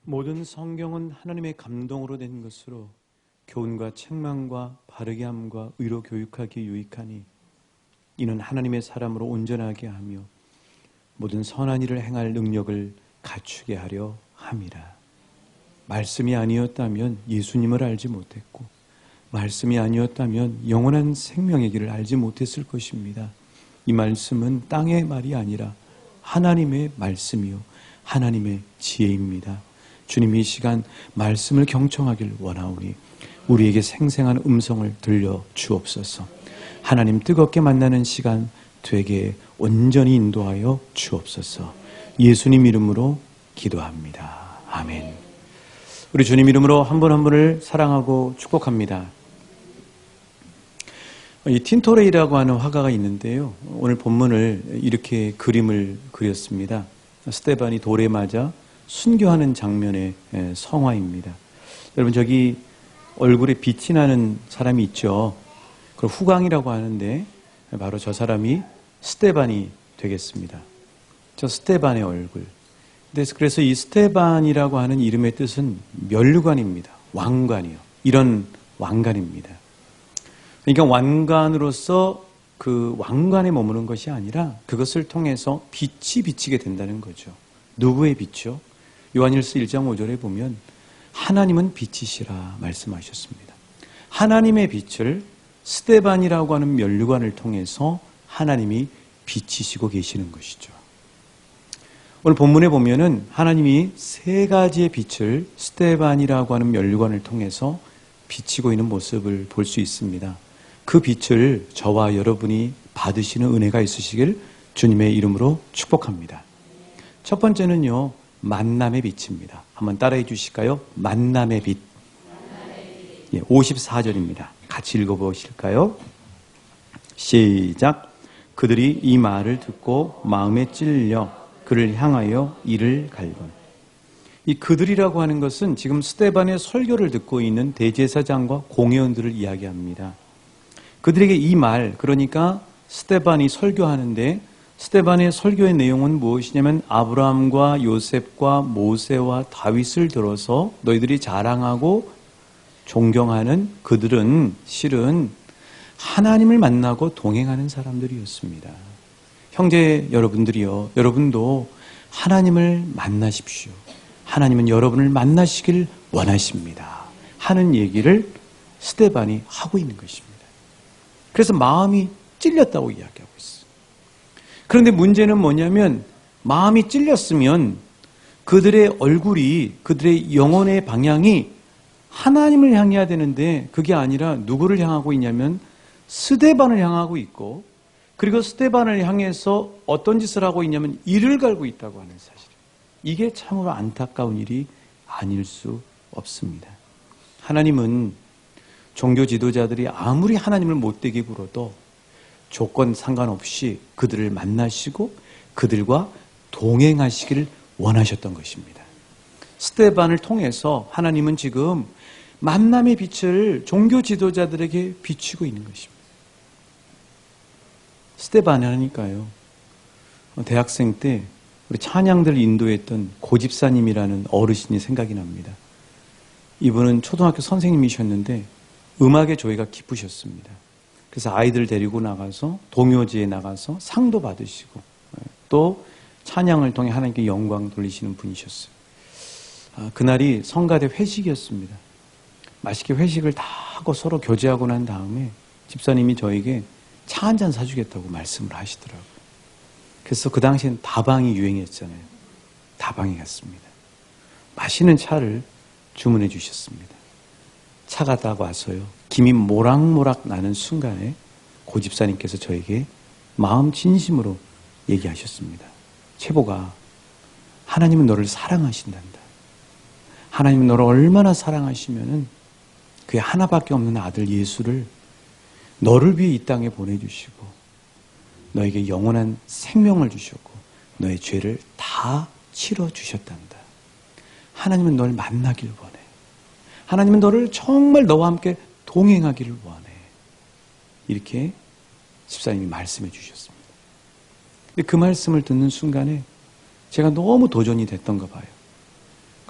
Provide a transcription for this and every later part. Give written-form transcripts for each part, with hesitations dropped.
모든 성경은 하나님의 감동으로 된 것으로 교훈과 책망과 바르게 함과 의로 교육하기에 유익하니 이는 하나님의 사람으로 온전하게 하며 모든 선한 일을 행할 능력을 갖추게 하려 함이라. 말씀이 아니었다면 예수님을 알지 못했고 말씀이 아니었다면 영원한 생명의 길을 알지 못했을 것입니다. 이 말씀은 땅의 말이 아니라 하나님의 말씀이요 하나님의 지혜입니다. 주님 이 시간 말씀을 경청하길 원하오니 우리에게 생생한 음성을 들려 주옵소서. 하나님 뜨겁게 만나는 시간 되게 온전히 인도하여 주옵소서. 예수님 이름으로 기도합니다. 아멘. 우리 주님 이름으로 한 분 한 분을 사랑하고 축복합니다. 이 틴토레이라고 하는 화가가 있는데요. 오늘 본문을 이렇게 그림을 그렸습니다. 스데반이 돌에 맞아 순교하는 장면의 성화입니다. 여러분 저기 얼굴에 빛이 나는 사람이 있죠. 그걸 후광이라고 하는데 바로 저 사람이 스데반이 되겠습니다. 저 스데반의 얼굴. 그래서 이 스데반이라고 하는 이름의 뜻은 면류관입니다. 왕관이요. 이런 왕관입니다. 그러니까 왕관으로서 그 왕관에 머무는 것이 아니라 그것을 통해서 빛이 비치게 된다는 거죠. 누구의 빛이요? 요한일서 1장 5절에 보면 하나님은 빛이시라 말씀하셨습니다. 하나님의 빛을 스데반이라고 하는 면류관을 통해서 하나님이 비치시고 계시는 것이죠. 오늘 본문에 보면은 하나님이 세 가지의 빛을 스데반이라고 하는 면류관을 통해서 비치고 있는 모습을 볼 수 있습니다. 그 빛을 저와 여러분이 받으시는 은혜가 있으시길 주님의 이름으로 축복합니다. 첫 번째는요, 만남의 빛입니다. 한번 따라해 주실까요? 만남의 빛. 54절입니다. 같이 읽어보실까요? 시작. 그들이 이 말을 듣고 마음에 찔려 그를 향하여 이를 갈군. 이 그들이라고 하는 것은 지금 스데반의 설교를 듣고 있는 대제사장과 공회원들을 이야기합니다. 그들에게 이 말, 그러니까 스데반이 설교하는데 스데반의 설교의 내용은 무엇이냐면 아브라함과 요셉과 모세와 다윗을 들어서 너희들이 자랑하고 존경하는 그들은 실은 하나님을 만나고 동행하는 사람들이었습니다. 형제 여러분들이요, 여러분도 하나님을 만나십시오. 하나님은 여러분을 만나시길 원하십니다. 하는 얘기를 스데반이 하고 있는 것입니다. 그래서 마음이 찔렸다고 이야기하고 있어요. 그런데 문제는 뭐냐면 마음이 찔렸으면 그들의 얼굴이, 그들의 영혼의 방향이 하나님을 향해야 되는데 그게 아니라 누구를 향하고 있냐면 스데반을 향하고 있고, 그리고 스데반을 향해서 어떤 짓을 하고 있냐면 이를 갈고 있다고 하는 사실. 이게 참으로 안타까운 일이 아닐 수 없습니다. 하나님은 종교 지도자들이 아무리 하나님을 못되게 굴어도 조건 상관없이 그들을 만나시고 그들과 동행하시기를 원하셨던 것입니다. 스데반을 통해서 하나님은 지금 만남의 빛을 종교 지도자들에게 비추고 있는 것입니다. 스데반이 하니까요. 대학생 때 우리 찬양들을 인도했던 고집사님이라는 어르신이 생각이 납니다. 이분은 초등학교 선생님이셨는데 음악에 조예가 깊으셨습니다. 그래서 아이들 데리고 나가서 동요제에 나가서 상도 받으시고 또 찬양을 통해 하나님께 영광 돌리시는 분이셨어요. 그날이 성가대 회식이었습니다. 맛있게 회식을 다 하고 서로 교제하고 난 다음에 집사님이 저에게 차 한 잔 사주겠다고 말씀을 하시더라고요. 그래서 그 당시엔 다방이 유행했잖아요. 다방에 갔습니다. 마시는 차를 주문해 주셨습니다. 차가 딱 와서요, 김이 모락모락 나는 순간에 고 집사님께서 저에게 마음 진심으로 얘기하셨습니다. 최보가, 하나님은 너를 사랑하신단다. 하나님은 너를 얼마나 사랑하시면은 그의 하나밖에 없는 아들 예수를 너를 위해 이 땅에 보내주시고 너에게 영원한 생명을 주셨고 너의 죄를 다 치러주셨단다. 하나님은 널 만나길 원해. 하나님은 너를 정말 너와 함께 동행하기를 원해. 이렇게 집사님이 말씀해 주셨습니다. 근데 그 말씀을 듣는 순간에 제가 너무 도전이 됐던가 봐요.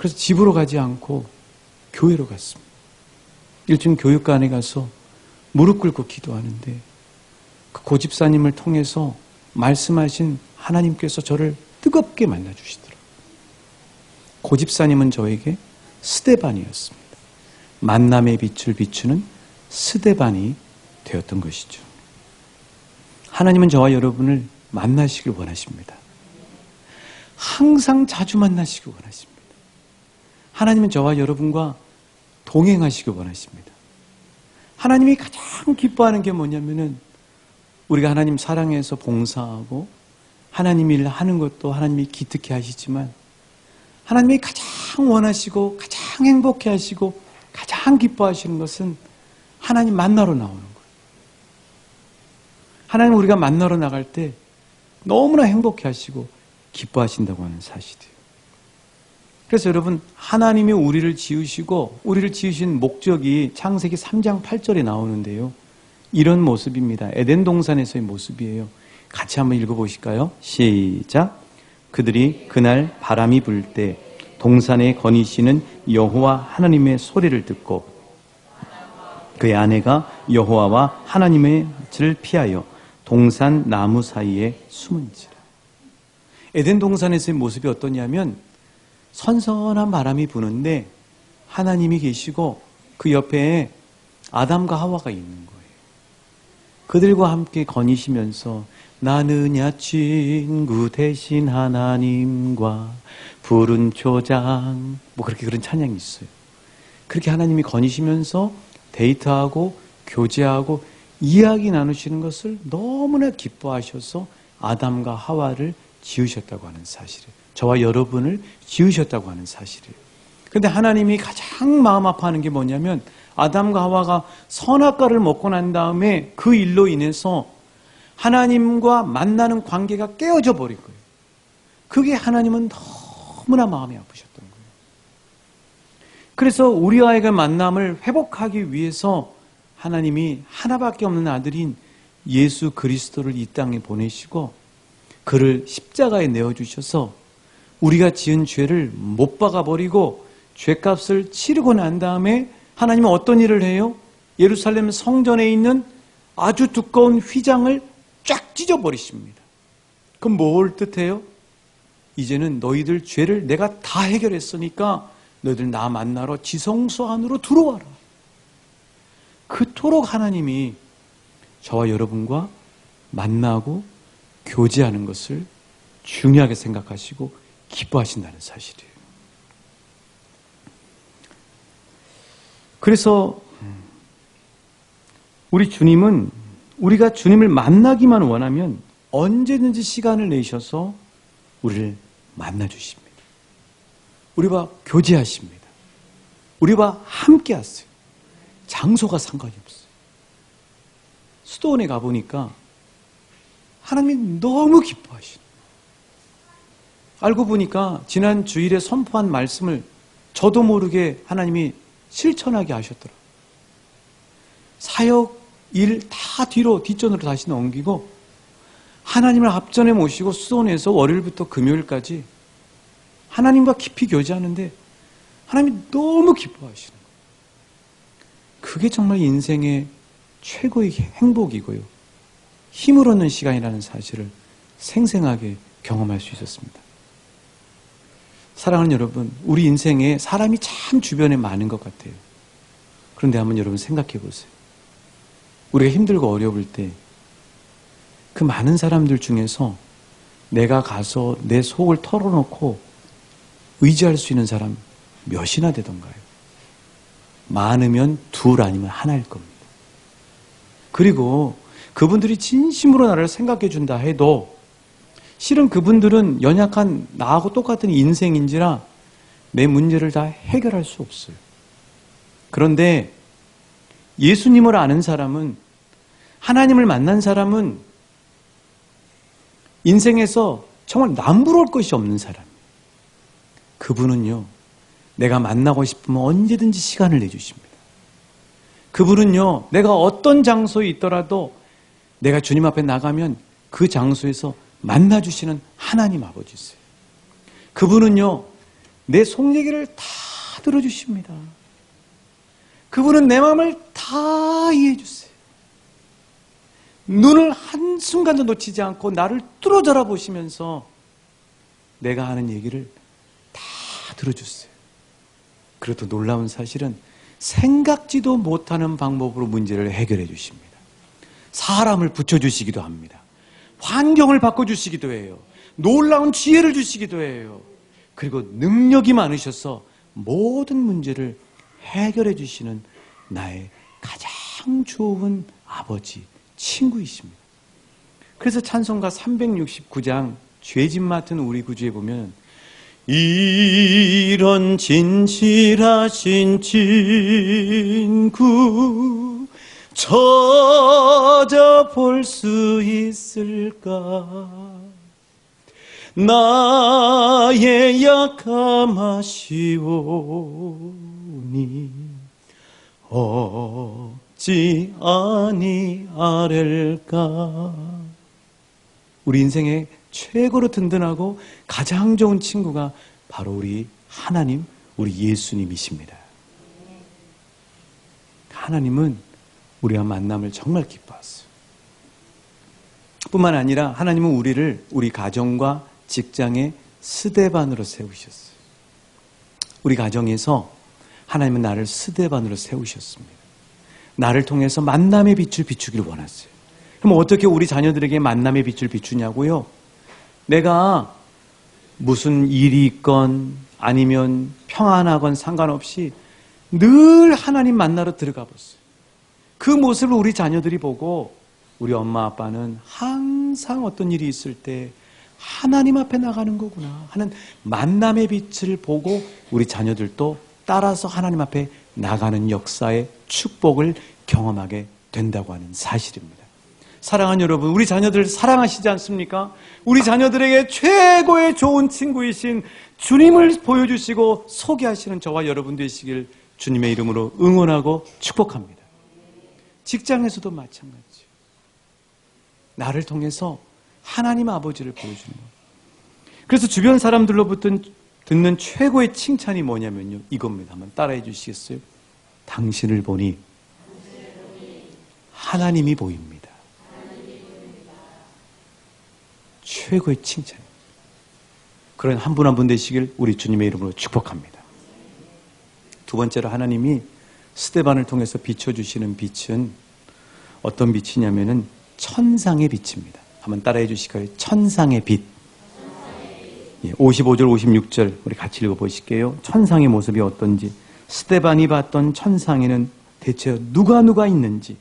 그래서 집으로 가지 않고 교회로 갔습니다. 일종 교육관에 가서 무릎 꿇고 기도하는데 그 고집사님을 통해서 말씀하신 하나님께서 저를 뜨겁게 만나주시더라고요. 고집사님은 저에게 스데반이었습니다. 만남의 빛을 비추는 스데반이 되었던 것이죠. 하나님은 저와 여러분을 만나시길 원하십니다. 항상 자주 만나시길 원하십니다. 하나님은 저와 여러분과 동행하시길 원하십니다. 하나님이 가장 기뻐하는 게 뭐냐면은 우리가 하나님 사랑해서 봉사하고 하나님 일을 하는 것도 하나님이 기특해 하시지만 하나님이 가장 원하시고 가장 행복해 하시고 가장 기뻐하시는 것은 하나님 만나러 나오는 거예요. 하나님 우리가 만나러 나갈 때 너무나 행복해 하시고 기뻐하신다고 하는 사실이에요. 그래서 여러분, 하나님이 우리를 지으시고 우리를 지으신 목적이 창세기 3장 8절에 나오는데요. 이런 모습입니다. 에덴 동산에서의 모습이에요. 같이 한번 읽어보실까요? 시작. 그들이 그날 바람이 불 때 동산에 거니시는 여호와 하나님의 소리를 듣고 그의 아내가 여호와와 하나님의 를 피하여 동산 나무 사이에 숨은지라. 에덴 동산에서의 모습이 어떠냐면 선선한 바람이 부는데 하나님이 계시고 그 옆에 아담과 하와가 있는 거예요. 그들과 함께 거니시면서 나느냐 친구 대신 하나님과 푸른 초장 뭐 그렇게 그런 찬양이 있어요. 그렇게 하나님이 거니시면서 데이트하고 교제하고 이야기 나누시는 것을 너무나 기뻐하셔서 아담과 하와를 지으셨다고 하는 사실이에요. 저와 여러분을 지으셨다고 하는 사실이에요. 그런데 하나님이 가장 마음 아파하는 게 뭐냐면 아담과 하와가 선악과를 먹고 난 다음에 그 일로 인해서 하나님과 만나는 관계가 깨어져 버린 거예요. 그게 하나님은 너무나 마음이 아프셨던 거예요. 그래서 우리와의 그 만남을 회복하기 위해서 하나님이 하나밖에 없는 아들인 예수 그리스도를 이 땅에 보내시고 그를 십자가에 내어주셔서 우리가 지은 죄를 못 박아버리고 죄값을 치르고 난 다음에 하나님은 어떤 일을 해요? 예루살렘 성전에 있는 아주 두꺼운 휘장을 쫙 찢어버리십니다. 그럼 뭘 뜻해요? 이제는 너희들 죄를 내가 다 해결했으니까 너희들 나 만나러 지성소 안으로 들어와라. 그토록 하나님이 저와 여러분과 만나고 교제하는 것을 중요하게 생각하시고 기뻐하신다는 사실이에요. 그래서 우리 주님은 우리가 주님을 만나기만 원하면 언제든지 시간을 내셔서 우리를 만나주십니다. 우리와 교제하십니다. 우리와 함께 하세요. 장소가 상관이 없어요. 수도원에 가보니까 하나님이 너무 기뻐하시는 거예요. 알고 보니까 지난 주일에 선포한 말씀을 저도 모르게 하나님이 실천하게 하셨더라고요. 사역 일 다 뒷전으로 다시 넘기고 하나님을 앞전에 모시고 수도원에서 월요일부터 금요일까지 하나님과 깊이 교제하는데 하나님이 너무 기뻐하시는 거예요. 그게 정말 인생의 최고의 행복이고요. 힘을 얻는 시간이라는 사실을 생생하게 경험할 수 있었습니다. 사랑하는 여러분, 우리 인생에 사람이 참 주변에 많은 것 같아요. 그런데 한번 여러분 생각해 보세요. 우리가 힘들고 어려울 때 그 많은 사람들 중에서 내가 가서 내 속을 털어놓고 의지할 수 있는 사람 몇이나 되던가요? 많으면 둘 아니면 하나일 겁니다. 그리고 그분들이 진심으로 나를 생각해 준다 해도 실은 그분들은 연약한 나하고 똑같은 인생인지라 내 문제를 다 해결할 수 없어요. 그런데 예수님을 아는 사람은, 하나님을 만난 사람은 인생에서 정말 남부러울 것이 없는 사람. 그분은요, 내가 만나고 싶으면 언제든지 시간을 내주십니다. 그분은요, 내가 어떤 장소에 있더라도 내가 주님 앞에 나가면 그 장소에서 만나주시는 하나님 아버지세요. 그분은요, 내 속 얘기를 다 들어주십니다. 그분은 내 마음을 다 이해해 주세요. 눈을 한순간도 놓치지 않고 나를 뚫어져라 보시면서 내가 하는 얘기를 다 들어주세요. 그래도 놀라운 사실은 생각지도 못하는 방법으로 문제를 해결해 주십니다. 사람을 붙여주시기도 합니다. 환경을 바꿔주시기도 해요. 놀라운 지혜를 주시기도 해요. 그리고 능력이 많으셔서 모든 문제를 해결해 주시는 나의 가장 좋은 아버지, 친구이십니다. 그래서 찬송가 369장 죄짓 맡은 우리 구주에 보면 이런 진실하신 친구 찾아볼 수 있을까? 나의 약함하시오니 어찌 아니하렐까? 우리 인생의 최고로 든든하고 가장 좋은 친구가 바로 우리 하나님, 우리 예수님이십니다. 하나님은 우리와 만남을 정말 기뻐하세요. 뿐만 아니라 하나님은 우리를 우리 가정과 직장의 스데반으로 세우셨어요. 우리 가정에서 하나님은 나를 스데반으로 세우셨습니다. 나를 통해서 만남의 빛을 비추기를 원하세요. 그럼 어떻게 우리 자녀들에게 만남의 빛을 비추냐고요? 내가 무슨 일이 있건 아니면 평안하건 상관없이 늘 하나님 만나러 들어가 보세요. 그 모습을 우리 자녀들이 보고 우리 엄마 아빠는 항상 어떤 일이 있을 때 하나님 앞에 나가는 거구나 하는 만남의 빛을 보고 우리 자녀들도 따라서 하나님 앞에 나가는 역사의 축복을 경험하게 된다고 하는 사실입니다. 사랑하는 여러분, 우리 자녀들 사랑하시지 않습니까? 우리 자녀들에게 최고의 좋은 친구이신 주님을 보여주시고 소개하시는 저와 여러분 되시길 주님의 이름으로 응원하고 축복합니다. 직장에서도 마찬가지예요. 나를 통해서 하나님 아버지를 보여주는 거예요. 그래서 주변 사람들로부터 듣는 최고의 칭찬이 뭐냐면요, 이겁니다. 한번 따라해 주시겠어요? 당신을 보니 하나님이 보입니다. 최고의 칭찬입니다. 그런 한 분 한 분 되시길 우리 주님의 이름으로 축복합니다. 두 번째로 하나님이 스데반을 통해서 비춰주시는 빛은 어떤 빛이냐면은 천상의 빛입니다. 한번 따라해 주실까요? 천상의 빛. 55절 56절 우리 같이 읽어보실게요. 천상의 모습이 어떤지, 스데반이 봤던 천상에는 대체 누가 있는지.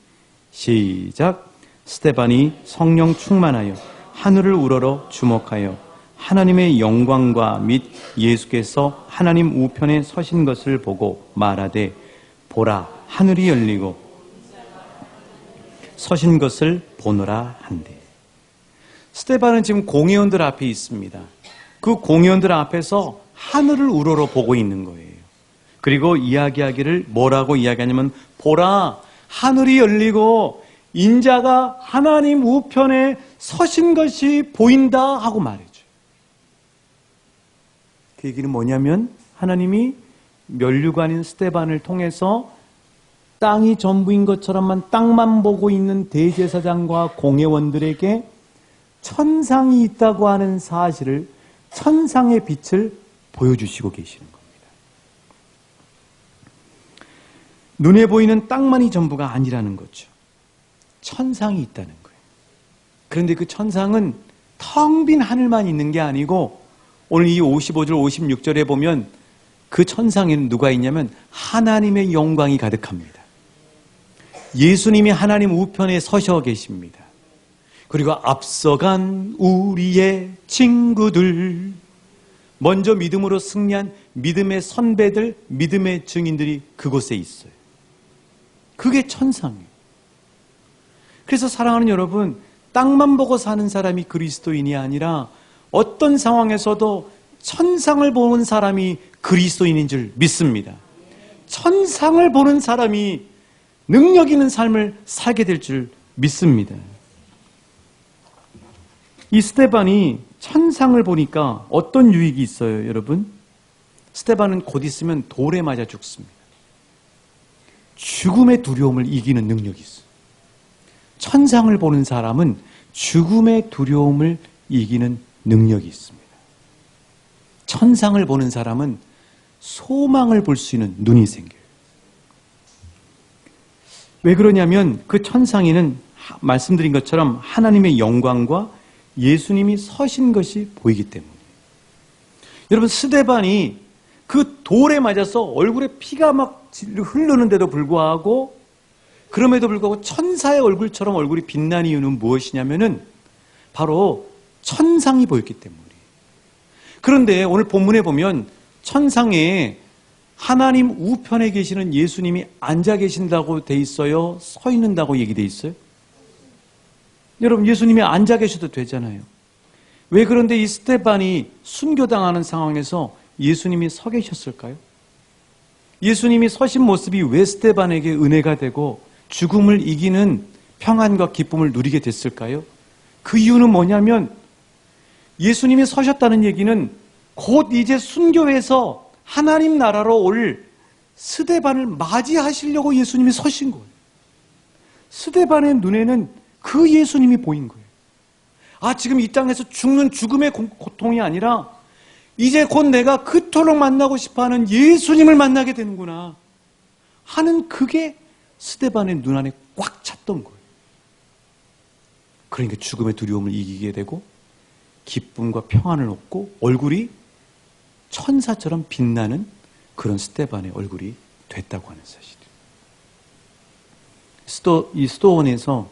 시작. 스데반이 성령 충만하여 하늘을 우러러 주목하여 하나님의 영광과 및 예수께서 하나님 우편에 서신 것을 보고 말하되, 보라, 하늘이 열리고 서신 것을 보노라 한대. 스데반은 지금 공회원들 앞에 있습니다. 그 공회원들 앞에서 하늘을 우러러 보고 있는 거예요. 그리고 이야기하기를 뭐라고 이야기하냐면, 보라, 하늘이 열리고 인자가 하나님 우편에 서신 것이 보인다 하고 말해줘요. 그 얘기는 뭐냐면 하나님이 면류관인 스데반을 통해서 땅이 전부인 것처럼만 땅만 보고 있는 대제사장과 공회원들에게 천상이 있다고 하는 사실을, 천상의 빛을 보여주시고 계시는 겁니다. 눈에 보이는 땅만이 전부가 아니라는 거죠. 천상이 있다는 거예요. 그런데 그 천상은 텅 빈 하늘만 있는 게 아니고, 오늘 이 55절 56절에 보면 그 천상에는 누가 있냐면 하나님의 영광이 가득합니다. 예수님이 하나님 우편에 서셔 계십니다. 그리고 앞서간 우리의 친구들, 먼저 믿음으로 승리한 믿음의 선배들, 믿음의 증인들이 그곳에 있어요. 그게 천상이에요. 그래서 사랑하는 여러분, 땅만 보고 사는 사람이 그리스도인이 아니라 어떤 상황에서도 천상을 보는 사람이 그리스도인인 줄 믿습니다. 천상을 보는 사람이 능력 있는 삶을 살게 될 줄 믿습니다. 이 스데반이 천상을 보니까 어떤 유익이 있어요, 여러분? 스데반은 곧 있으면 돌에 맞아 죽습니다. 죽음의 두려움을 이기는 능력이 있어요. 천상을 보는 사람은 죽음의 두려움을 이기는 능력이 있습니다. 천상을 보는 사람은 소망을 볼 수 있는 눈이 생겨요. 왜 그러냐면 그 천상에는 말씀드린 것처럼 하나님의 영광과 예수님이 서신 것이 보이기 때문에. 여러분, 스데반이 그 돌에 맞아서 얼굴에 피가 막 흐르는데도 불구하고, 그럼에도 불구하고 천사의 얼굴처럼 얼굴이 빛난 이유는 무엇이냐면은 바로 천상이 보였기 때문이에요. 그런데 오늘 본문에 보면 천상에 하나님 우편에 계시는 예수님이 앉아 계신다고 돼 있어요? 서 있는다고 얘기돼 있어요? 여러분, 예수님이 앉아 계셔도 되잖아요. 왜 그런데 이 스데반이 순교당하는 상황에서 예수님이 서 계셨을까요? 예수님이 서신 모습이 왜 스데반에게 은혜가 되고 죽음을 이기는 평안과 기쁨을 누리게 됐을까요? 그 이유는 뭐냐면 예수님이 서셨다는 얘기는 곧 이제 순교해서 하나님 나라로 올 스데반을 맞이하시려고 예수님이 서신 거예요. 스데반의 눈에는 그 예수님이 보인 거예요. 아, 지금 이 땅에서 죽는 죽음의 고통이 아니라 이제 곧 내가 그토록 만나고 싶어하는 예수님을 만나게 되는구나 하는, 그게 스데반의 눈 안에 꽉 찼던 거예요. 그러니까 죽음의 두려움을 이기게 되고 기쁨과 평안을 얻고 얼굴이 천사처럼 빛나는 그런 스데반의 얼굴이 됐다고 하는 사실이에요. 이 수도원에서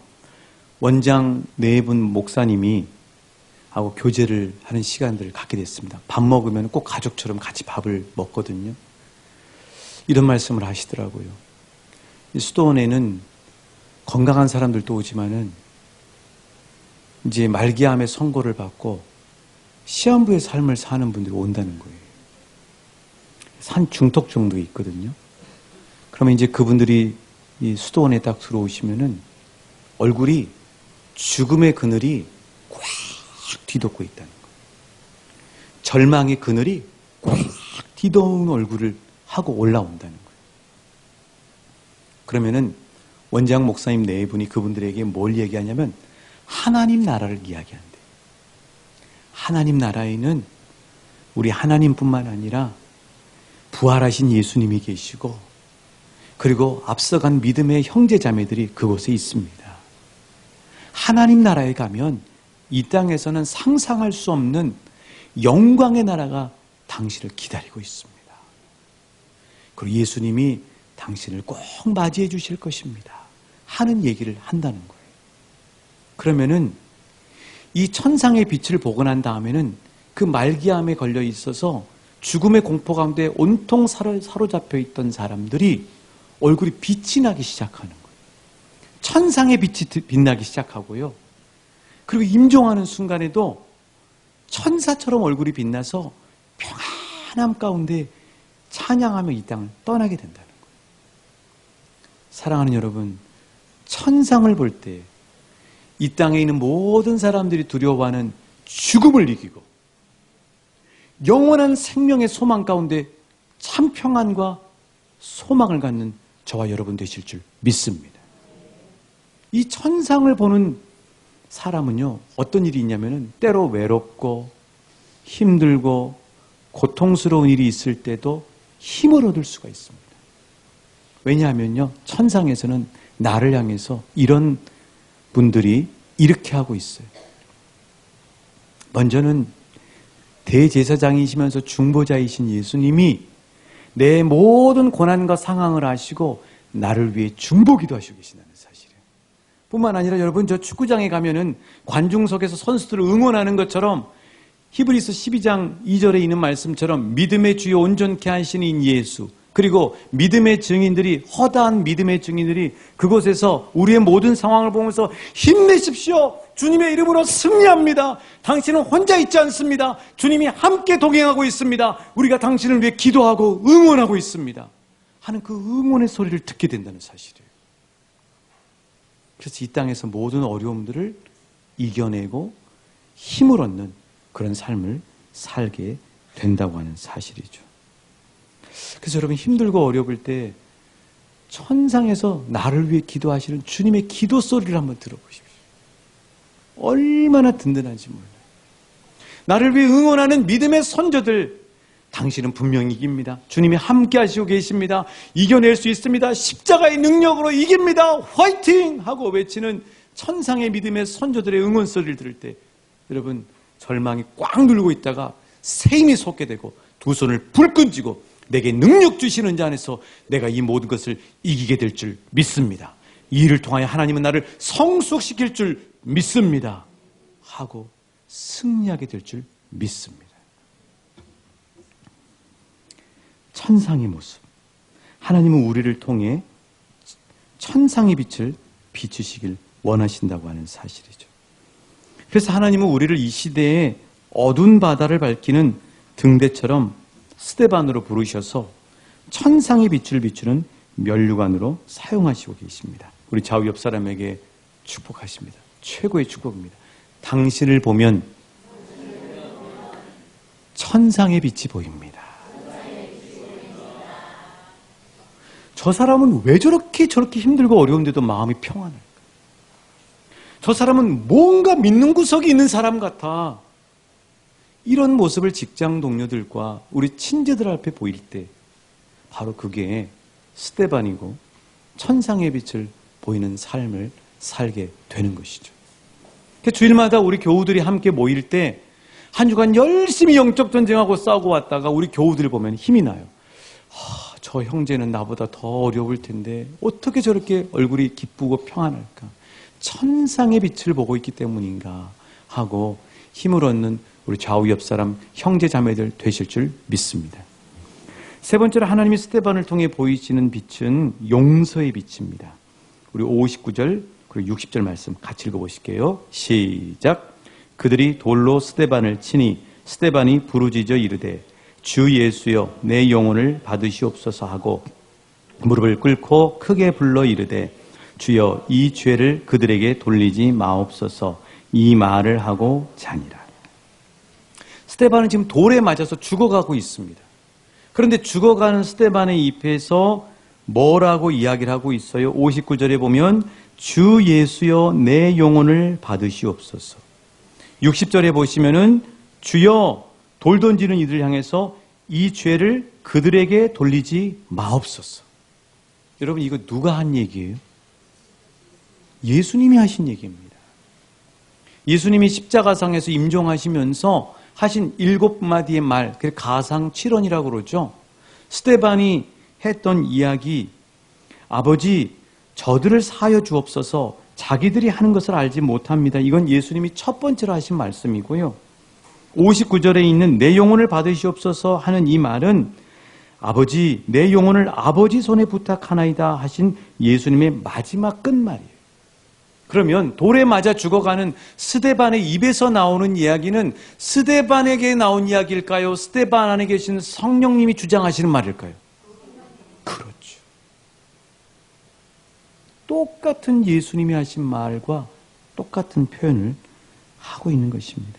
원장 네 분 목사님이 하고 교제를 하는 시간들을 갖게 됐습니다. 밥 먹으면 꼭 가족처럼 같이 밥을 먹거든요. 이런 말씀을 하시더라고요. 이 수도원에는 건강한 사람들도 오지만은 이제 말기암의 선고를 받고 시한부의 삶을 사는 분들이 온다는 거예요. 산 중턱 정도 있거든요. 그러면 이제 그분들이 이 수도원에 딱 들어오시면은 얼굴이 죽음의 그늘이 꽉 뒤덮고 있다는 거예요. 절망의 그늘이 꽉 뒤덮은 얼굴을 하고 올라온다는 거예요. 그러면은 원장 목사님 네 분이 그분들에게 뭘 얘기하냐면 하나님 나라를 이야기한대요. 하나님 나라에는 우리 하나님뿐만 아니라 부활하신 예수님이 계시고, 그리고 앞서간 믿음의 형제자매들이 그곳에 있습니다. 하나님 나라에 가면 이 땅에서는 상상할 수 없는 영광의 나라가 당신을 기다리고 있습니다. 그리고 예수님이 당신을 꼭 맞이해 주실 것입니다 하는 얘기를 한다는 거예요. 그러면은 이 천상의 빛을 보고 난 다음에는 그 말기암에 걸려 있어서 죽음의 공포 가운데 온통 사로잡혀 있던 사람들이 얼굴이 빛이 나기 시작하는 거예요. 천상의 빛이 빛나기 시작하고요. 그리고 임종하는 순간에도 천사처럼 얼굴이 빛나서 평안함 가운데 찬양하며 이 땅을 떠나게 된다는 거예요. 사랑하는 여러분, 천상을 볼 때 이 땅에 있는 모든 사람들이 두려워하는 죽음을 이기고 영원한 생명의 소망 가운데 참 평안과 소망을 갖는 저와 여러분 되실 줄 믿습니다. 이 천상을 보는 사람은요, 어떤 일이 있냐면은 때로 외롭고 힘들고 고통스러운 일이 있을 때도 힘을 얻을 수가 있습니다. 왜냐하면요, 천상에서는 나를 향해서 이런 분들이 이렇게 하고 있어요. 먼저는 대제사장이시면서 중보자이신 예수님이 내 모든 고난과 상황을 아시고 나를 위해 중보기도 하시고 계신다는 사실이에요. 뿐만 아니라 여러분, 저 축구장에 가면은 관중석에서 선수들을 응원하는 것처럼 히브리서 12장 2절에 있는 말씀처럼 믿음의 주요 온전케 하시는 예수, 그리고 믿음의 증인들이, 허다한 믿음의 증인들이 그곳에서 우리의 모든 상황을 보면서 힘내십시오, 주님의 이름으로 승리합니다, 당신은 혼자 있지 않습니다, 주님이 함께 동행하고 있습니다, 우리가 당신을 위해 기도하고 응원하고 있습니다 하는 그 응원의 소리를 듣게 된다는 사실이에요. 그래서 이 땅에서 모든 어려움들을 이겨내고 힘을 얻는 그런 삶을 살게 된다고 하는 사실이죠. 그래서 여러분 힘들고 어려울 때 천상에서 나를 위해 기도하시는 주님의 기도 소리를 한번 들어보십시오. 얼마나 든든한지 몰라요. 나를 위해 응원하는 믿음의 선조들, 당신은 분명히 이깁니다. 주님이 함께 하시고 계십니다. 이겨낼 수 있습니다. 십자가의 능력으로 이깁니다. 화이팅! 하고 외치는 천상의 믿음의 선조들의 응원 소리를 들을 때 여러분 절망이 꽉 눌고 있다가 새 힘이 솟게 되고 두 손을 불끈 쥐고 내게 능력 주시는 자 안에서 내가 이 모든 것을 이기게 될 줄 믿습니다. 이 일을 통하여 하나님은 나를 성숙시킬 줄 믿습니다. 하고 승리하게 될 줄 믿습니다. 천상의 모습. 하나님은 우리를 통해 천상의 빛을 비추시길 원하신다고 하는 사실이죠. 그래서 하나님은 우리를 이 시대에 어두운 바다를 밝히는 등대처럼 스데반으로 부르셔서 천상의 빛을 비추는 면류관으로 사용하시고 계십니다. 우리 좌우 옆 사람에게 축복하십니다. 최고의 축복입니다. 당신을 보면 천상의 빛이 보입니다. 저 사람은 왜 저렇게 힘들고 어려운데도 마음이 평안할까? 저 사람은 뭔가 믿는 구석이 있는 사람 같아. 이런 모습을 직장 동료들과 우리 친지들 앞에 보일 때 바로 그게 스데반이고 천상의 빛을 보이는 삶을 살게 되는 것이죠. 주일마다 우리 교우들이 함께 모일 때 한 주간 열심히 영적 전쟁하고 싸우고 왔다가 우리 교우들을 보면 힘이 나요. 저 형제는 나보다 더 어려울 텐데 어떻게 저렇게 얼굴이 기쁘고 평안할까? 천상의 빛을 보고 있기 때문인가 하고 힘을 얻는 우리 좌우 옆 사람 형제 자매들 되실 줄 믿습니다. 세 번째로 하나님이 스데반을 통해 보이시는 빛은 용서의 빛입니다. 우리 59절 그리고 60절 말씀 같이 읽어보실게요. 시작. 그들이 돌로 스데반을 치니 스데반이 부르짖어 이르되 주 예수여 내 영혼을 받으시옵소서 하고 무릎을 꿇고 크게 불러 이르되 주여 이 죄를 그들에게 돌리지 마옵소서 이 말을 하고 자니라. 스데반은 지금 돌에 맞아서 죽어가고 있습니다. 그런데 죽어가는 스데반의 입에서 뭐라고 이야기를 하고 있어요? 59절에 보면 주 예수여 내 영혼을 받으시옵소서. 60절에 보시면은 주여 돌 던지는 이들을 향해서 이 죄를 그들에게 돌리지 마옵소서. 여러분 이거 누가 한 얘기예요? 예수님이 하신 얘기입니다. 예수님이 십자가상에서 임종하시면서 하신 7마디의 말, 그게 가상 7언이라고 그러죠. 스데반이 했던 이야기, 아버지 저들을 사하여 주옵소서 자기들이 하는 것을 알지 못합니다. 이건 예수님이 첫 번째로 하신 말씀이고요. 59절에 있는 내 영혼을 받으시옵소서 하는 이 말은 아버지 내 영혼을 아버지 손에 부탁하나이다 하신 예수님의 마지막 끝말이에요. 그러면 돌에 맞아 죽어가는 스데반의 입에서 나오는 이야기는 스데반에게 나온 이야기일까요? 스데반 안에 계신 성령님이 주장하시는 말일까요? 그렇죠. 똑같은 예수님이 하신 말과 똑같은 표현을 하고 있는 것입니다.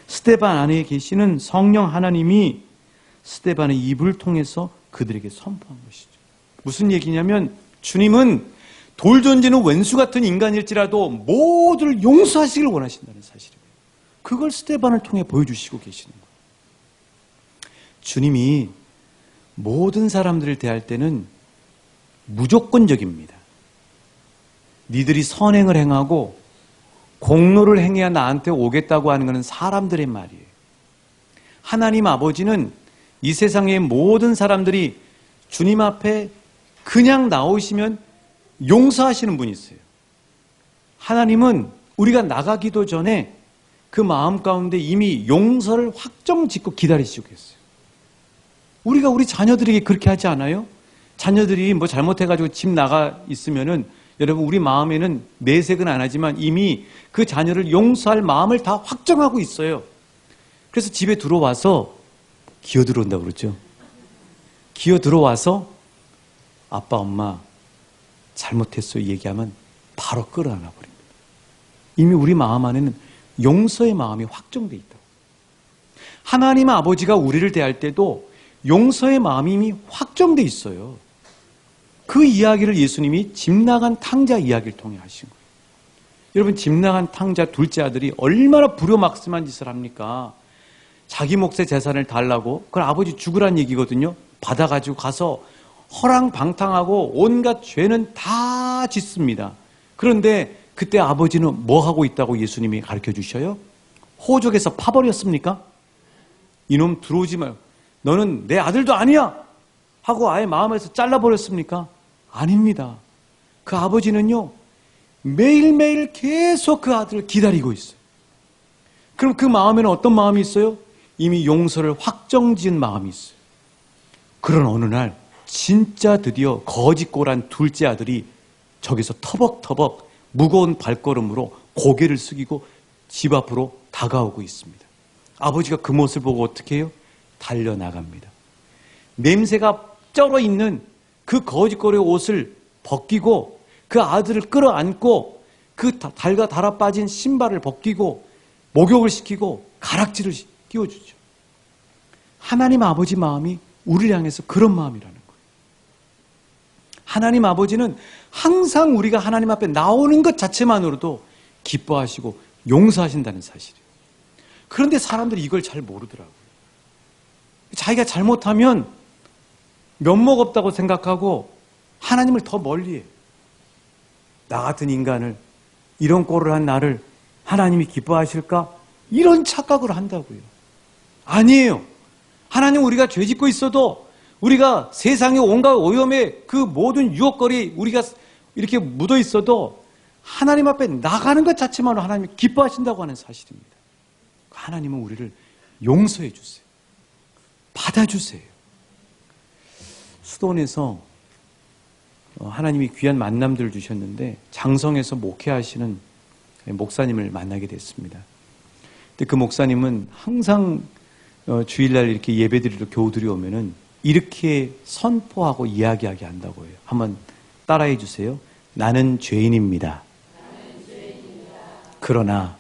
스데반 안에 계시는 성령 하나님이 스데반의 입을 통해서 그들에게 선포한 것이죠. 무슨 얘기냐면 주님은 돌 던지는 왼수 같은 인간일지라도 모두를 용서하시길 원하신다는 사실입니다. 그걸 스데반을 통해 보여주시고 계시는 거예요. 주님이 모든 사람들을 대할 때는 무조건적입니다. 니들이 선행을 행하고 공로를 행해야 나한테 오겠다고 하는 것은 사람들의 말이에요. 하나님 아버지는 이 세상의 모든 사람들이 주님 앞에 그냥 나오시면 용서하시는 분이세요. 하나님은 우리가 나가기도 전에 그 마음 가운데 이미 용서를 확정 짓고 기다리시고 계세요. 우리가 우리 자녀들에게 그렇게 하지 않아요? 자녀들이 뭐 잘못해가지고 집 나가 있으면은 여러분 우리 마음에는 내색은 안 하지만 이미 그 자녀를 용서할 마음을 다 확정하고 있어요. 그래서 집에 들어와서 기어 들어온다고 그러죠. 기어 들어와서 아빠 엄마 잘못했어요 얘기하면 바로 끌어안아 버립니다. 이미 우리 마음 안에는 용서의 마음이 확정돼 있다고. 하나님 아버지가 우리를 대할 때도 용서의 마음이 이미 확정돼 있어요. 그 이야기를 예수님이 집 나간 탕자 이야기를 통해 하신 거예요. 여러분, 집 나간 탕자 둘째 아들이 얼마나 불효막심한 짓을 합니까? 자기 몫의 재산을 달라고, 그걸 아버지 죽으란 얘기거든요. 받아가지고 가서 허랑방탕하고 온갖 죄는 다 짓습니다. 그런데 그때 아버지는 뭐 하고 있다고 예수님이 가르쳐 주셔요? 호적에서 파버렸습니까? 이놈 들어오지 마요. 너는 내 아들도 아니야! 하고 아예 마음에서 잘라버렸습니까? 아닙니다. 그 아버지는요, 매일매일 계속 그 아들을 기다리고 있어요. 그럼 그 마음에는 어떤 마음이 있어요? 이미 용서를 확정지은 마음이 있어요. 그런 어느 날 진짜 드디어 거짓골한 둘째 아들이 저기서 터벅터벅 무거운 발걸음으로 고개를 숙이고 집 앞으로 다가오고 있습니다. 아버지가 그 모습을 보고 어떻게 해요? 달려나갑니다. 냄새가 쩔어 있는 그 거짓골의 옷을 벗기고 그 아들을 끌어안고 그 달가 달아 빠진 신발을 벗기고 목욕을 시키고 가락지를 끼워주죠. 하나님 아버지 마음이 우리를 향해서 그런 마음이라는 거예요. 하나님 아버지는 항상 우리가 하나님 앞에 나오는 것 자체만으로도 기뻐하시고 용서하신다는 사실이에요. 그런데 사람들이 이걸 잘 모르더라고요. 자기가 잘못하면 면목 없다고 생각하고 하나님을 더 멀리해요. 나 같은 인간을, 이런 꼴을 한 나를 하나님이 기뻐하실까? 이런 착각을 한다고요. 아니에요. 하나님, 우리가 죄 짓고 있어도, 우리가 세상의 온갖 오염의 그 모든 유혹거리 우리가 이렇게 묻어 있어도 하나님 앞에 나가는 것 자체만으로 하나님이 기뻐하신다고 하는 사실입니다. 하나님은 우리를 용서해 주세요. 받아주세요. 수도원에서 하나님이 귀한 만남들을 주셨는데 장성에서 목회하시는 목사님을 만나게 됐습니다. 근데 그 목사님은 항상 주일날 이렇게 예배드리러 교우들이 오면은 이렇게 선포하고 이야기하게 한다고 해요. 한번 따라해 주세요. 나는 죄인입니다. 그러나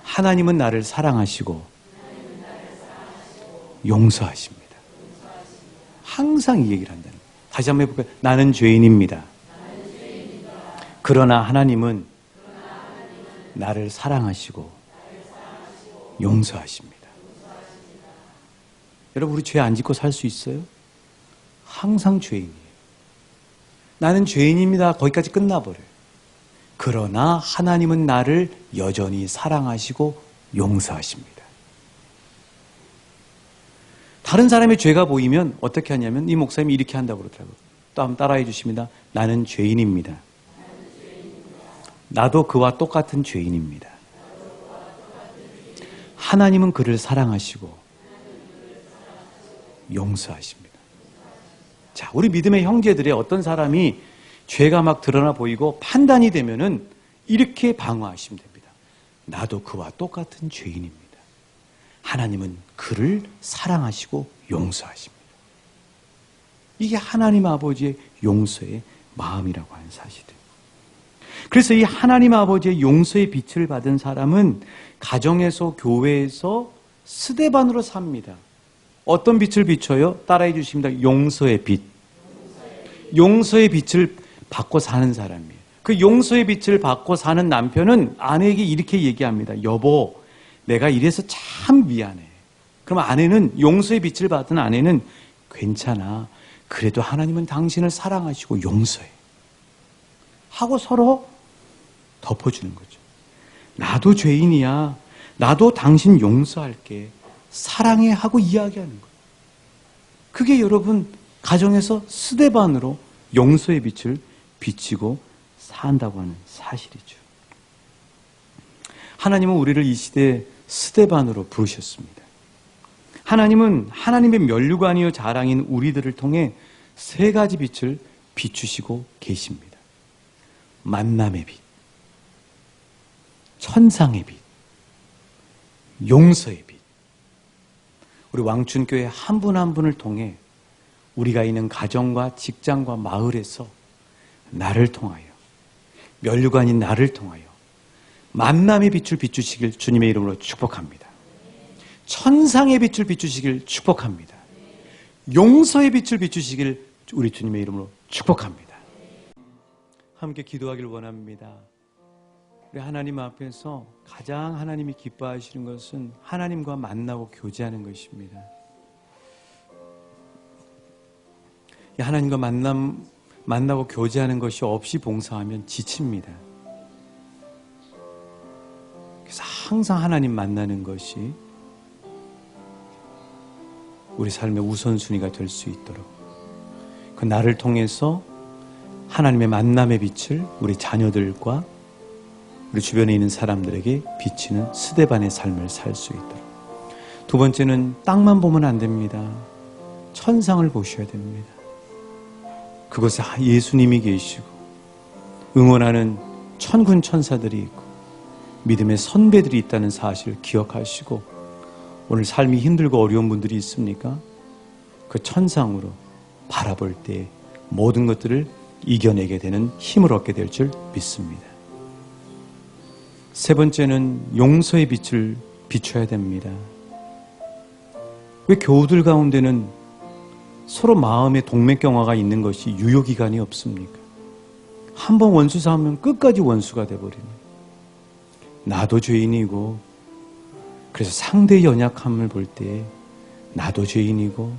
하나님은 나를 사랑하시고 용서하십니다. 항상 이 얘기를 한다는 거예요. 다시 한번 해볼까요? 나는 죄인입니다. 그러나 하나님은 나를 사랑하시고 용서하십니다. 여러분, 우리 죄 안 짓고 살 수 있어요? 항상 죄인이에요. 나는 죄인입니다. 거기까지 끝나버려요. 그러나 하나님은 나를 여전히 사랑하시고 용서하십니다. 다른 사람의 죄가 보이면 어떻게 하냐면 이 목사님이 이렇게 한다고 그러더라고요. 또 한번 따라해 주십니다. 나는 죄인입니다. 나도 그와 똑같은 죄인입니다. 하나님은 그를 사랑하시고 용서하십니다. 자, 우리 믿음의 형제들의 어떤 사람이 죄가 막 드러나 보이고 판단이 되면은 이렇게 방어하시면 됩니다. 나도 그와 똑같은 죄인입니다. 하나님은 그를 사랑하시고 용서하십니다. 이게 하나님 아버지의 용서의 마음이라고 하는 사실이에요. 그래서 이 하나님 아버지의 용서의 빛을 받은 사람은 가정에서, 교회에서 스데반으로 삽니다. 어떤 빛을 비춰요? 따라해 주십니다. 용서의 빛. 용서의 빛을 받고 사는 사람이에요. 그 용서의 빛을 받고 사는 남편은 아내에게 이렇게 얘기합니다. 여보, 내가 이래서 참 미안해. 그럼 아내는, 용서의 빛을 받은 아내는 괜찮아. 그래도 하나님은 당신을 사랑하시고 용서해. 하고 서로 덮어주는 거죠. 나도 죄인이야. 나도 당신 용서할게. 사랑해. 하고 이야기하는 거예요. 그게 여러분 가정에서 스데반으로 용서의 빛을 비치고 산다고 하는 사실이죠. 하나님은 우리를 이 시대에 스데반으로 부르셨습니다. 하나님은 하나님의 면류관이요 자랑인 우리들을 통해 세 가지 빛을 비추시고 계십니다. 만남의 빛, 천상의 빛, 용서의 빛. 우리 왕춘교회 한 분 한 분을 통해 우리가 있는 가정과 직장과 마을에서 나를 통하여, 면류관인 나를 통하여 만남의 빛을 비추시길 주님의 이름으로 축복합니다. 천상의 빛을 비추시길 축복합니다. 용서의 빛을 비추시길 우리 주님의 이름으로 축복합니다. 함께 기도하길 원합니다. 우리 하나님 앞에서 가장 하나님이 기뻐하시는 것은 하나님과 만나고 교제하는 것입니다. 하나님과 만나고 교제하는 것이 없이 봉사하면 지칩니다. 그래서 항상 하나님 만나는 것이 우리 삶의 우선순위가 될 수 있도록, 그 나를 통해서 하나님의 만남의 빛을 우리 자녀들과 우리 주변에 있는 사람들에게 비치는 스데반의 삶을 살 수 있도록. 두 번째는 땅만 보면 안 됩니다. 천상을 보셔야 됩니다. 그곳에 예수님이 계시고 응원하는 천군 천사들이 있고 믿음의 선배들이 있다는 사실을 기억하시고, 오늘 삶이 힘들고 어려운 분들이 있습니까? 그 천상으로 바라볼 때 모든 것들을 이겨내게 되는 힘을 얻게 될 줄 믿습니다. 세 번째는 용서의 빛을 비춰야 됩니다. 왜 교우들 가운데는 서로 마음의 동맥경화가 있는 것이 유효기간이 없습니까? 한번 원수 삼으면 끝까지 원수가 돼버리는, 나도 죄인이고, 그래서 상대의 연약함을 볼 때 나도 죄인이고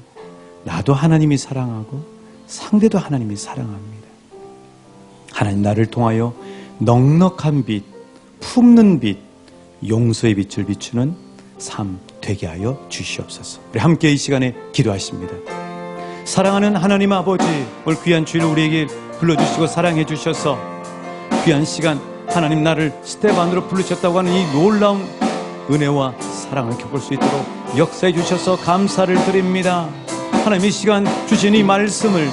나도 하나님이 사랑하고 상대도 하나님이 사랑합니다. 하나님 나를 통하여 넉넉한 빛, 품는 빛, 용서의 빛을 비추는 삶 되게 하여 주시옵소서. 우리 함께 이 시간에 기도하십니다. 사랑하는 하나님 아버지, 오늘 귀한 주일 우리에게 불러주시고 사랑해 주셔서 귀한 시간 하나님 나를 스데반으로 부르셨다고 하는 이 놀라운 은혜와 사랑을 겪을 수 있도록 역사해 주셔서 감사를 드립니다. 하나님 이 시간 주신 이 말씀을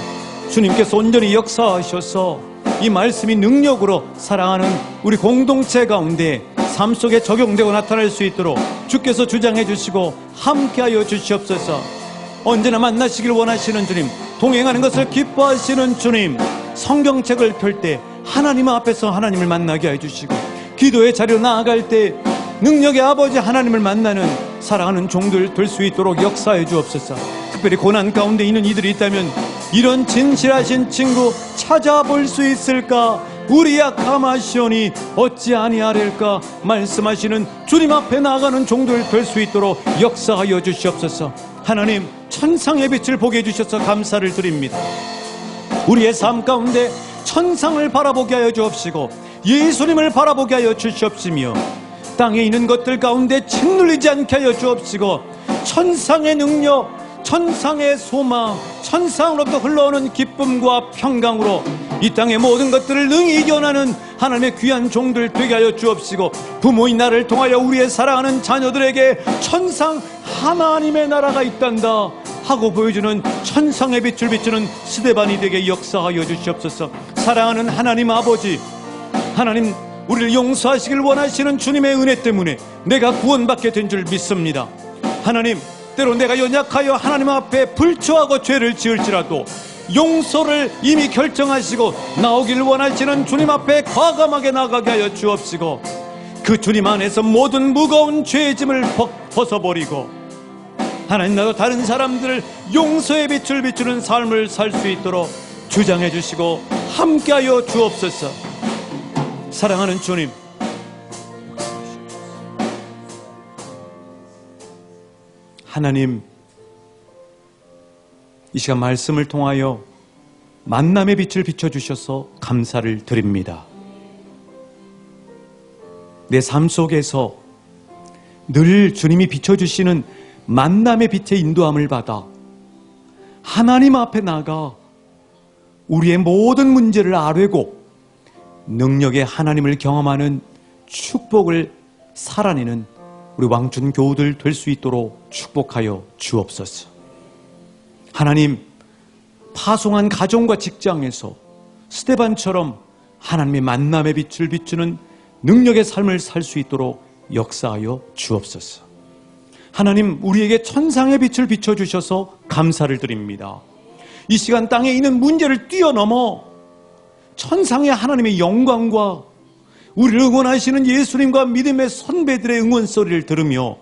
주님께서 온전히 역사하셔서 이 말씀이 능력으로 사랑하는 우리 공동체 가운데 삶 속에 적용되고 나타날 수 있도록 주께서 주장해 주시고 함께하여 주시옵소서. 언제나 만나시길 원하시는 주님, 동행하는 것을 기뻐하시는 주님, 성경책을 펼 때 하나님 앞에서 하나님을 만나게 해주시고 기도의 자리로 나아갈 때 능력의 아버지 하나님을 만나는 사랑하는 종들 될 수 있도록 역사해 주옵소서. 특별히 고난 가운데 있는 이들이 있다면 이런 진실하신 친구 찾아볼 수 있을까? 우리야 가마시오니 어찌 아니하릴까? 말씀하시는 주님 앞에 나아가는 종들 될 수 있도록 역사하여 주시옵소서. 하나님 천상의 빛을 보게 해주셔서 감사를 드립니다. 우리의 삶 가운데 천상을 바라보게 하여 주옵시고 예수님을 바라보게 하여 주시옵시며 땅에 있는 것들 가운데 짓눌리지 않게 하여 주옵시고 천상의 능력, 천상의 소망, 천상으로부터 흘러오는 기쁨과 평강으로 이 땅의 모든 것들을 능히 이겨나는 하나님의 귀한 종들 되게 하여 주옵시고 부모인 나를 통하여 우리의 사랑하는 자녀들에게 천상 하나님의 나라가 있단다 하고 보여주는 천상의 빛을 비추는 스데반이 되게 역사하여 주시옵소서. 사랑하는 하나님 아버지, 하나님 우리를 용서하시길 원하시는 주님의 은혜 때문에 내가 구원받게 된 줄 믿습니다. 하나님, 때로 내가 연약하여 하나님 앞에 불초하고 죄를 지을지라도 용서를 이미 결정하시고 나오길 원하시는 주님 앞에 과감하게 나가게 하여 주옵시고 그 주님 안에서 모든 무거운 죄의 짐을 벗어버리고 하나님 나도 다른 사람들을 용서의 빛을 비추는 삶을 살 수 있도록 주장해 주시고 함께하여 주옵소서. 사랑하는 주님, 하나님 이 시간 말씀을 통하여 만남의 빛을 비춰주셔서 감사를 드립니다. 내 삶 속에서 늘 주님이 비춰주시는 만남의 빛의 인도함을 받아 하나님 앞에 나가 우리의 모든 문제를 아뢰고 능력의 하나님을 경험하는 축복을 살아내는 우리 왕춘 교우들 될 수 있도록 축복하여 주옵소서. 하나님, 파송한 가정과 직장에서 스데반처럼 하나님의 만남의 빛을 비추는 능력의 삶을 살 수 있도록 역사하여 주옵소서. 하나님, 우리에게 천상의 빛을 비춰주셔서 감사를 드립니다. 이 시간 땅에 있는 문제를 뛰어넘어 천상의 하나님의 영광과 우리를 응원하시는 예수님과 믿음의 선배들의 응원 소리를 들으며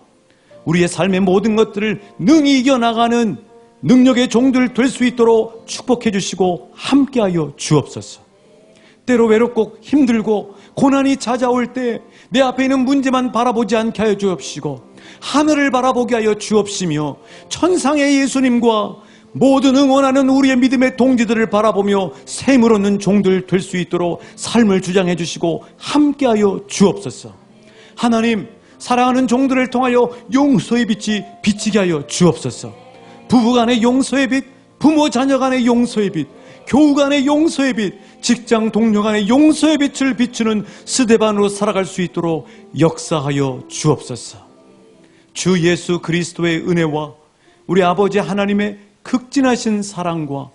우리의 삶의 모든 것들을 능히 이겨나가는 능력의 종들 될 수 있도록 축복해 주시고 함께하여 주옵소서. 때로 외롭고 힘들고 고난이 찾아올 때 내 앞에 있는 문제만 바라보지 않게 하여 주옵시고 하늘을 바라보게 하여 주옵시며 천상의 예수님과 모든 응원하는 우리의 믿음의 동지들을 바라보며 샘을 얻는 종들 될 수 있도록 삶을 주장해 주시고 함께하여 주옵소서. 하나님, 사랑하는 종들을 통하여 용서의 빛이 비치게 하여 주옵소서. 부부간의 용서의 빛, 부모 자녀 간의 용서의 빛, 교우 간의 용서의 빛, 직장 동료 간의 용서의 빛을 비추는 스데반으로 살아갈 수 있도록 역사하여 주옵소서. 주 예수 그리스도의 은혜와 우리 아버지 하나님의 극진하신 사랑과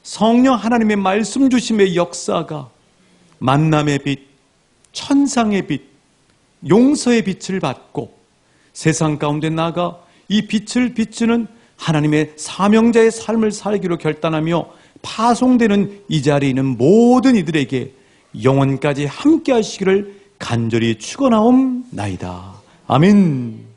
성령 하나님의 말씀 주심의 역사가 만남의 빛, 천상의 빛, 용서의 빛을 받고 세상 가운데 나가 이 빛을 비추는 하나님의 사명자의 삶을 살기로 결단하며 파송되는 이 자리에 있는 모든 이들에게 영원까지 함께 하시기를 간절히 축원하옵나이다. 아멘.